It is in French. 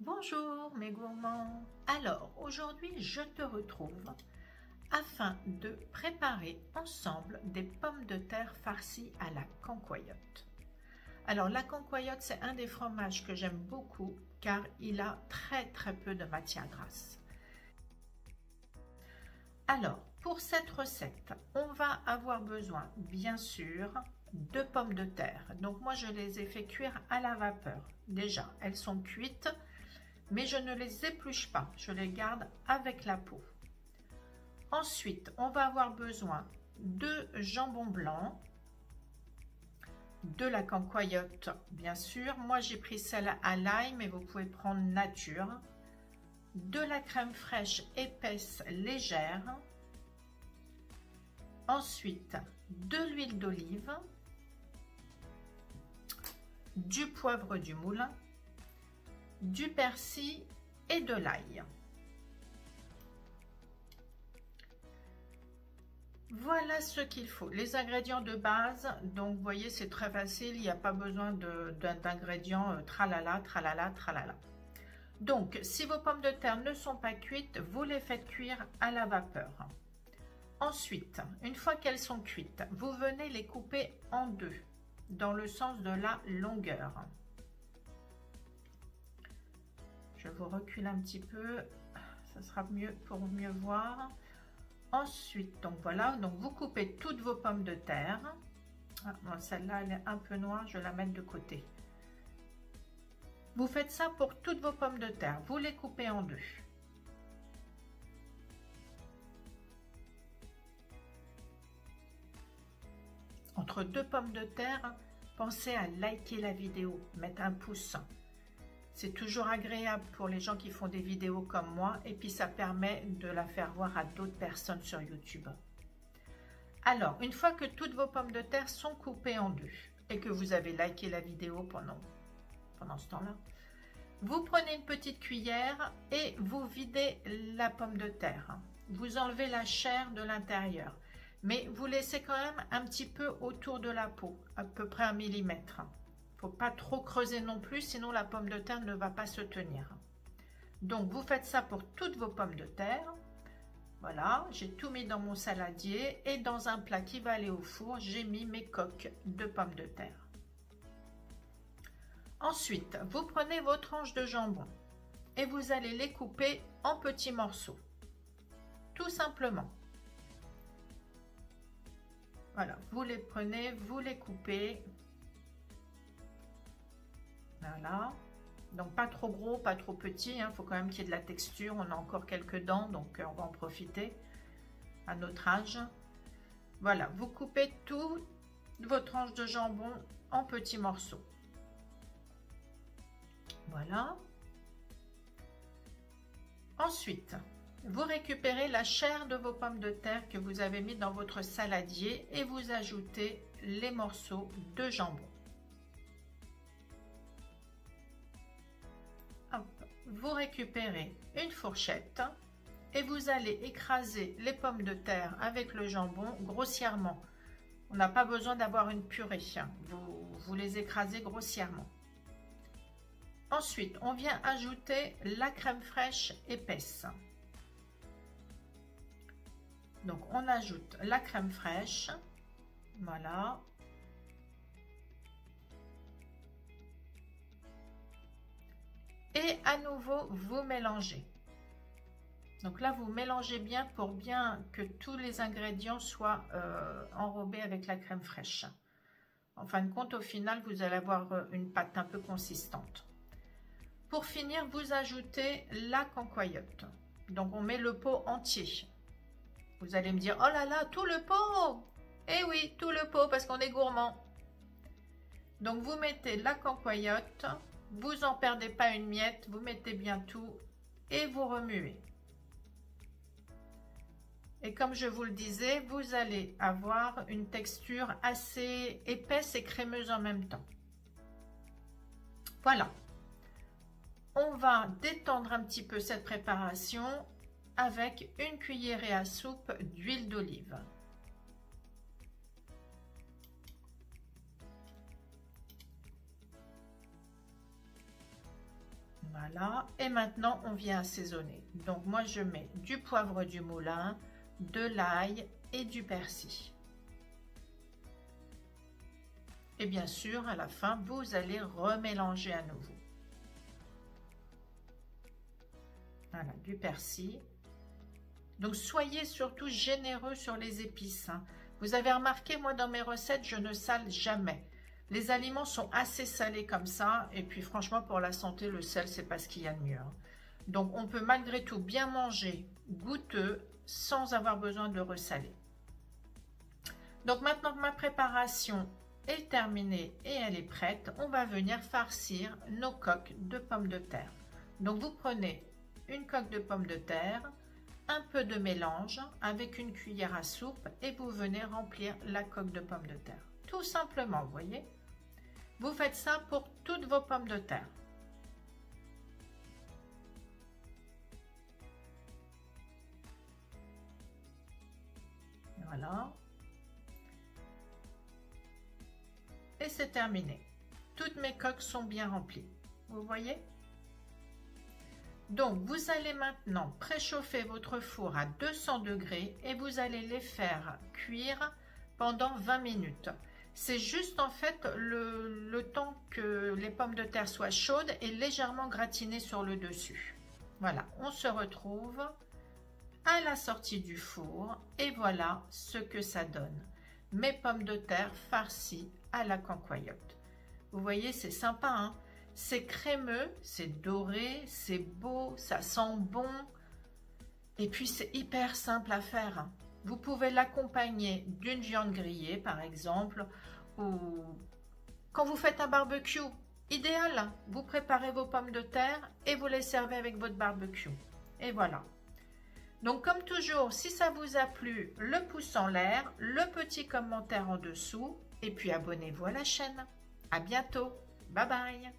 Bonjour mes gourmands. Alors aujourd'hui je te retrouve afin de préparer ensemble des pommes de terre farcies à la cancoyote. Alors la cancoyote, c'est un des fromages que j'aime beaucoup car il a très peu de matière grasse. Alors pour cette recette, on va avoir besoin bien sûr de pommes de terre. Donc moi je les ai fait cuire à la vapeur. Déjà elles sont cuites, mais je ne les épluche pas, je les garde avec la peau. Ensuite, on va avoir besoin de jambon blanc, de la cancoyote bien sûr, moi j'ai pris celle à l'ail, mais vous pouvez prendre nature, de la crème fraîche épaisse légère, ensuite de l'huile d'olive, du poivre du moulin, du persil et de l'ail. Voilà ce qu'il faut, les ingrédients de base. Donc vous voyez, c'est très facile, il n'y a pas besoin d'ingrédients tralala, tralala, tralala. Donc si vos pommes de terre ne sont pas cuites, vous les faites cuire à la vapeur. Ensuite, une fois qu'elles sont cuites, vous venez les couper en deux, dans le sens de la longueur. Je vous recule un petit peu, ça sera mieux pour mieux voir. Ensuite, donc voilà, donc vous coupez toutes vos pommes de terre. Celle-là, elle est un peu noire, je vais la mettre de côté. Vous faites ça pour toutes vos pommes de terre, vous les coupez en deux. Entre deux pommes de terre, pensez à liker la vidéo, mettre un pouce. C'est toujours agréable pour les gens qui font des vidéos comme moi, et puis ça permet de la faire voir à d'autres personnes sur YouTube. Alors, une fois que toutes vos pommes de terre sont coupées en deux et que vous avez liké la vidéo pendant ce temps-là, vous prenez une petite cuillère et vous videz la pomme de terre. Vous enlevez la chair de l'intérieur, mais vous laissez quand même un petit peu autour de la peau, à peu près 1 millimètre. Faut pas trop creuser non plus, sinon la pomme de terre ne va pas se tenir. Donc vous faites ça pour toutes vos pommes de terre. Voilà, j'ai tout mis dans mon saladier et dans un plat qui va aller au four, j'ai mis mes coques de pommes de terre. Ensuite, vous prenez vos tranches de jambon et vous allez les couper en petits morceaux. Tout simplement. Voilà, vous les prenez, vous les coupez. Voilà, donc pas trop gros, pas trop petit, il faut quand même qu'il y ait de la texture. On a encore quelques dents, donc on va en profiter à notre âge. Voilà, vous coupez toutes vos tranches de jambon en petits morceaux. Voilà. Ensuite, vous récupérez la chair de vos pommes de terre que vous avez mis dans votre saladier et vous ajoutez les morceaux de jambon. Vous récupérez une fourchette et vous allez écraser les pommes de terre avec le jambon grossièrement. On n'a pas besoin d'avoir une purée, vous les écrasez grossièrement. Ensuite, on vient ajouter la crème fraîche épaisse. Donc, on ajoute la crème fraîche, voilà. Et à nouveau, vous mélangez. Donc là, vous mélangez bien pour bien que tous les ingrédients soient enrobés avec la crème fraîche. En fin de compte, au final, vous allez avoir une pâte un peu consistante. Pour finir, vous ajoutez la cancoyote. Donc, on met le pot entier. Vous allez me dire, oh là là, tout le pot! Eh oui, tout le pot, parce qu'on est gourmand. Donc, vous mettez la cancoyote. Vous n'en perdez pas une miette, vous mettez bien tout et vous remuez. Et comme je vous le disais, vous allez avoir une texture assez épaisse et crémeuse en même temps. Voilà. On va détendre un petit peu cette préparation avec une cuillerée à soupe d'huile d'olive. Voilà, et maintenant on vient assaisonner. Donc moi je mets du poivre du moulin, de l'ail et du persil. Et bien sûr, à la fin, vous allez remélanger à nouveau. Voilà, du persil. Donc soyez surtout généreux sur les épices, hein. Vous avez remarqué, moi dans mes recettes, je ne sale jamais. Les aliments sont assez salés comme ça, et puis franchement pour la santé, le sel c'est pas ce qu'il y a de mieux, hein. Donc on peut malgré tout bien manger goûteux sans avoir besoin de ressaler. Donc maintenant que ma préparation est terminée et elle est prête, on va venir farcir nos coques de pommes de terre. Donc vous prenez une coque de pommes de terre, un peu de mélange avec une cuillère à soupe et vous venez remplir la coque de pommes de terre. Tout simplement, vous voyez. Vous faites ça pour toutes vos pommes de terre. Voilà. Et c'est terminé. Toutes mes coques sont bien remplies. Vous voyez? Donc, vous allez maintenant préchauffer votre four à 200 degrés et vous allez les faire cuire pendant 20 minutes. C'est juste en fait le temps que les pommes de terre soient chaudes et légèrement gratinées sur le dessus. Voilà, on se retrouve à la sortie du four et voilà ce que ça donne. Mes pommes de terre farcies à la cancoyote. Vous voyez, c'est sympa, hein? C'est crémeux, c'est doré, c'est beau, ça sent bon. Et puis c'est hyper simple à faire. Vous pouvez l'accompagner d'une viande grillée par exemple, ou quand vous faites un barbecue, idéal. Vous préparez vos pommes de terre et vous les servez avec votre barbecue. Et voilà. Donc comme toujours, si ça vous a plu, le pouce en l'air, le petit commentaire en dessous et puis abonnez-vous à la chaîne. À bientôt. Bye bye.